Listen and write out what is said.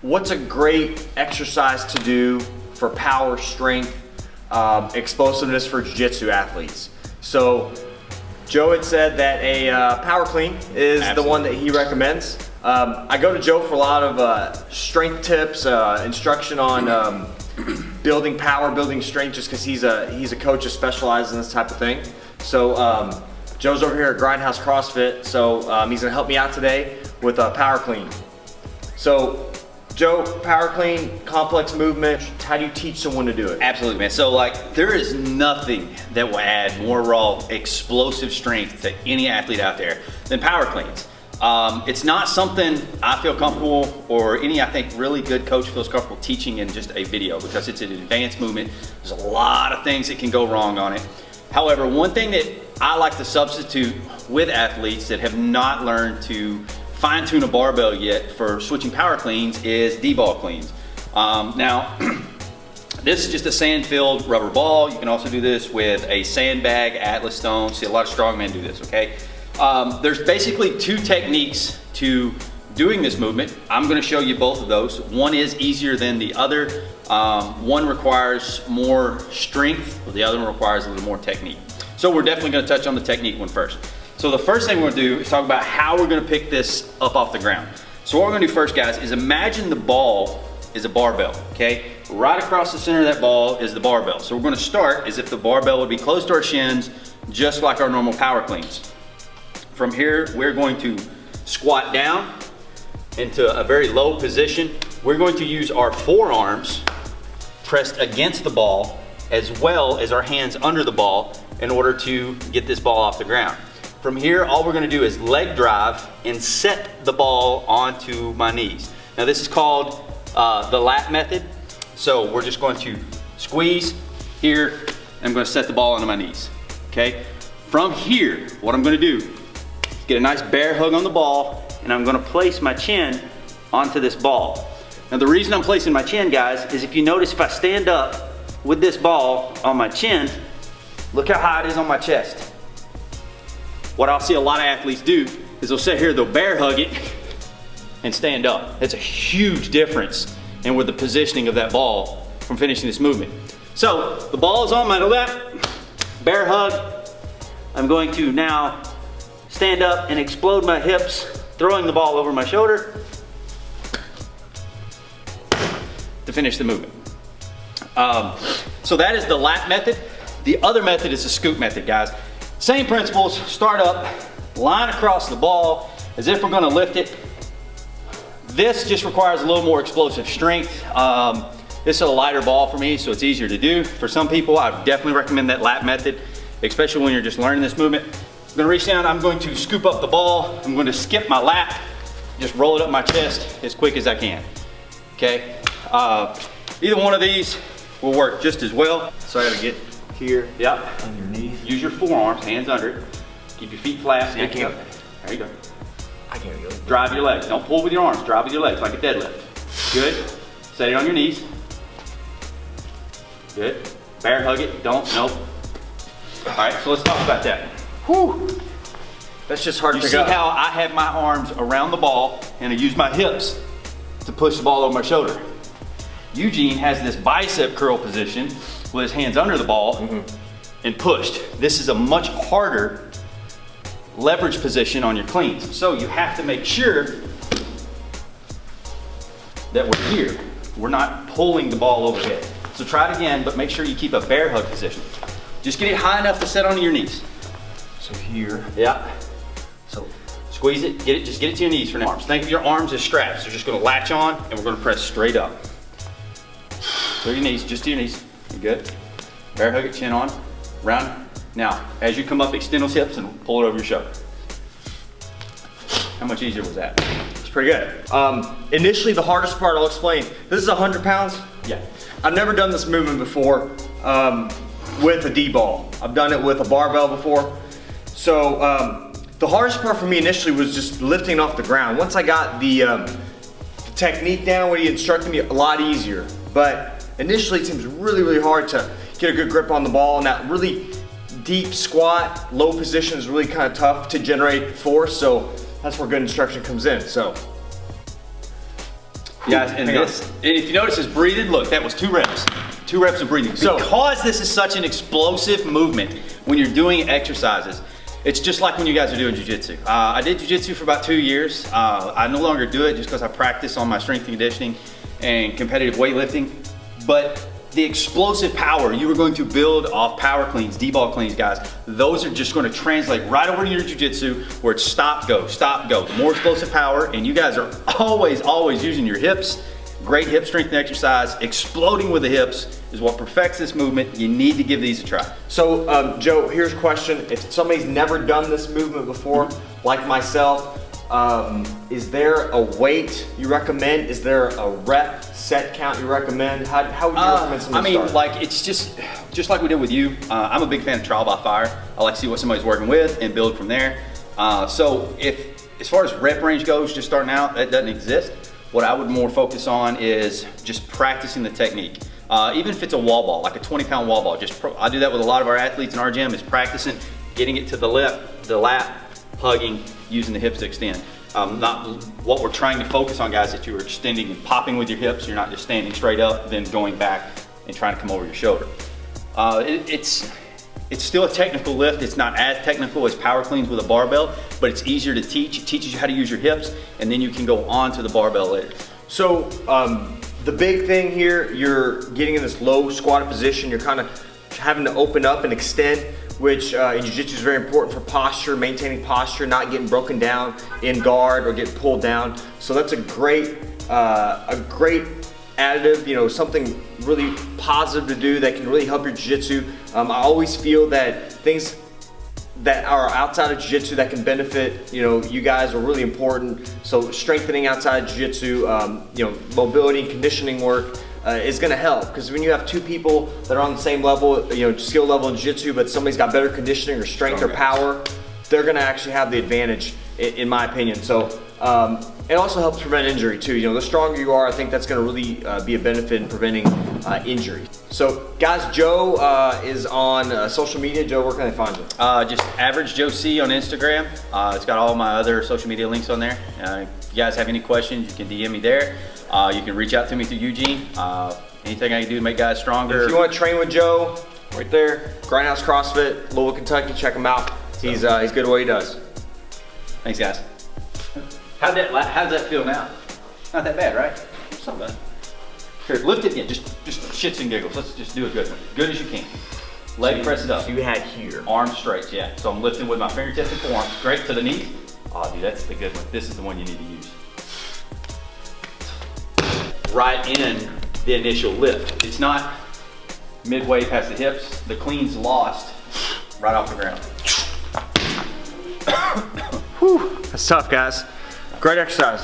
what's a great exercise to do for power, strength, explosiveness for Jiu-Jitsu athletes? So Joe had said that a power clean is the one that he recommends. I go to Joe for a lot of strength tips, instruction on building power, building strength, just because he's a coach that specializes in this type of thing. So Joe's over here at Grindhouse Crossfit, so he's gonna help me out today with a power clean. So Joe, power clean, complex movement, how do you teach someone to do it? Absolutely, man. So like, there is nothing that will add more raw explosive strength to any athlete out there than power cleans. It's not something I feel comfortable, or any, I think, really good coach feels comfortable teaching in just a video, because it's an advanced movement. There's a lot of things that can go wrong on it. However, one thing that I like to substitute with athletes that have not learned to fine-tune a barbell yet for switching power cleans is D-ball cleans. Now, this is just a sand-filled rubber ball. You can also do this with a sandbag, Atlas stone. See a lot of strongmen do this, okay? There's basically two techniques to doing this movement. I'm gonna show you both of those. One is easier than the other. One requires more strength, but the other one requires a little more technique. So we're definitely gonna touch on the technique one first. So the first thing we're gonna do is talk about how we're gonna pick this up off the ground. So what we're gonna do first, guys, is imagine the ball is a barbell, okay? Right across the center of that ball is the barbell. So we're gonna start as if the barbell would be close to our shins, just like our normal power cleans. From here, we're going to squat down into a very low position. We're going to use our forearms pressed against the ball, as well as our hands under the ball, in order to get this ball off the ground. From here, all we're gonna do is leg drive and set the ball onto my knees. Now this is called the lat method. So we're just going to squeeze here, and I'm gonna set the ball onto my knees, okay? From here, what I'm gonna do, get a nice bear hug on the ball, and I'm gonna place my chin onto this ball. Now the reason I'm placing my chin, guys, is if you notice, if I stand up with this ball on my chin, look how high it is on my chest. What I'll see a lot of athletes do is they'll sit here, they'll bear hug it, and stand up. It's a huge difference in with the positioning of that ball from finishing this movement. So the ball is on my lap, bear hug. I'm going to now stand up and explode my hips, throwing the ball over my shoulder to finish the movement. So that is the lat method. The other method is the scoop method, guys. Same principles, start up, line across the ball as if we're gonna lift it. This just requires a little more explosive strength. This is a lighter ball for me, so it's easier to do. For some people, I definitely recommend that lat method, especially when you're just learning this movement. I'm gonna reach down, I'm going to scoop up the ball, I'm going to skip my lat, just roll it up my chest as quick as I can, okay? Either one of these will work just as well. So I gotta get here, yep, on your knees. Use your forearms, hands under it. Keep your feet flat. See, I can't. There you go. I can't go. Drive your legs. Don't pull with your arms. Drive with your legs like a deadlift. Good. Set it on your knees. Good. Bear hug it. Don't. Nope. All right. So let's talk about that. Whew. That's just hard to pick up. You see how I have my arms around the ball and I use my hips to push the ball over my shoulder. Eugene has this bicep curl position with his hands under the ball and pushed. This is a much harder leverage position on your cleans. So you have to make sure that we're here. We're not pulling the ball overhead. So try it again, but make sure you keep a bear hug position. Just get it high enough to set onto your knees. So here. Yeah. So squeeze it, just get it to your knees for now. Think of your arms as straps. They're just gonna latch on and we're gonna press straight up. So your knees, just to your knees. You're good. Bear hug it, chin on, round. Now, as you come up, extend those hips and pull it over your shoulder. How much easier was that? It's pretty good. Initially, the hardest part I'll explain. This is 100 pounds. Yeah. I've never done this movement before with a D-ball. I've done it with a barbell before. So the hardest part for me initially was just lifting off the ground. Once I got the technique down, what he instructed me, a lot easier. But initially it seems really, really hard to get a good grip on the ball, and that really deep squat, low position is really kind of tough to generate force, so that's where good instruction comes in. So Guys, and if you notice his breathing, look, that was 2 reps. 2 reps of breathing. So, because this is such an explosive movement when you're doing exercises, it's just like when you guys are doing Jiu-Jitsu. I did Jiu-Jitsu for about 2 years. I no longer do it just because I practice on my strength and conditioning and competitive weightlifting. But the explosive power you are going to build off power cleans, D-ball cleans, guys, those are just going to translate right over to your Jiu-Jitsu where it's stop, go, stop, go. The more explosive power, and you guys are always using your hips. Great hip strength exercise. Exploding with the hips is what perfects this movement. You need to give these a try. So, Joe, here's a question. If somebody's never done this movement before, like myself, is there a weight you recommend? Is there a rep set count you recommend? How would you recommend somebody start? Like it's just like we did with you. I'm a big fan of trial by fire. I like to see what somebody's working with and build from there. So as far as rep range goes, just starting out, that doesn't exist. What I would more focus on is just practicing the technique. Even if it's a wall ball, like a 20-pound wall ball, I do that with a lot of our athletes in our gym, is practicing getting it to the lap, hugging, using the hips to extend. Not what we're trying to focus on, guys, that you're extending and popping with your hips. You're not just standing straight up, then going back and trying to come over your shoulder. It's still a technical lift. It's not as technical as power cleans with a barbell, but it's easier to teach. It teaches you how to use your hips, and then you can go on to the barbell later. So the big thing here, you're getting in this low squatted position. You're kind of having to open up and extend, which in Jiu-Jitsu is very important for posture, maintaining posture, not getting broken down in guard or getting pulled down. So that's a great additive, you know, something really positive to do that can really help your Jiu-Jitsu. I always feel that things that are outside of Jiu-Jitsu that can benefit, you know, you guys are really important. So strengthening outside of Jiu-Jitsu, you know, mobility and conditioning work is going to help, because when you have 2 people that are on the same level, you know, skill level in Jiu-Jitsu, but somebody's got better conditioning or strength or power, they're going to actually have the advantage, in my opinion. So it also helps prevent injury too. You know, the stronger you are, I think that's going to really be a benefit in preventing injury. So guys, Joe is on social media. Joe, where can they find you? Just average Joe C on Instagram. It's got all my other social media links on there. If you guys have any questions, you can DM me there. You can reach out to me through Eugene. Anything I can do to make guys stronger. If you want to train with Joe, right there, Grindhouse CrossFit, Louisville, Kentucky, check him out. He's good at what he does. Thanks, guys. How's that feel now? Not that bad, right? It's not bad. Here, lift it again, just shits and giggles. Let's just do a good one. Good as you can. Leg press it up. You had here. Arms straight, yeah. So I'm lifting with my fingertips and forearms straight to the knees. Oh, dude, that's the good one. This is the one you need to use. Right in the initial lift. It's not midway past the hips. The clean's lost right off the ground. Whew, that's tough, guys. Great exercise.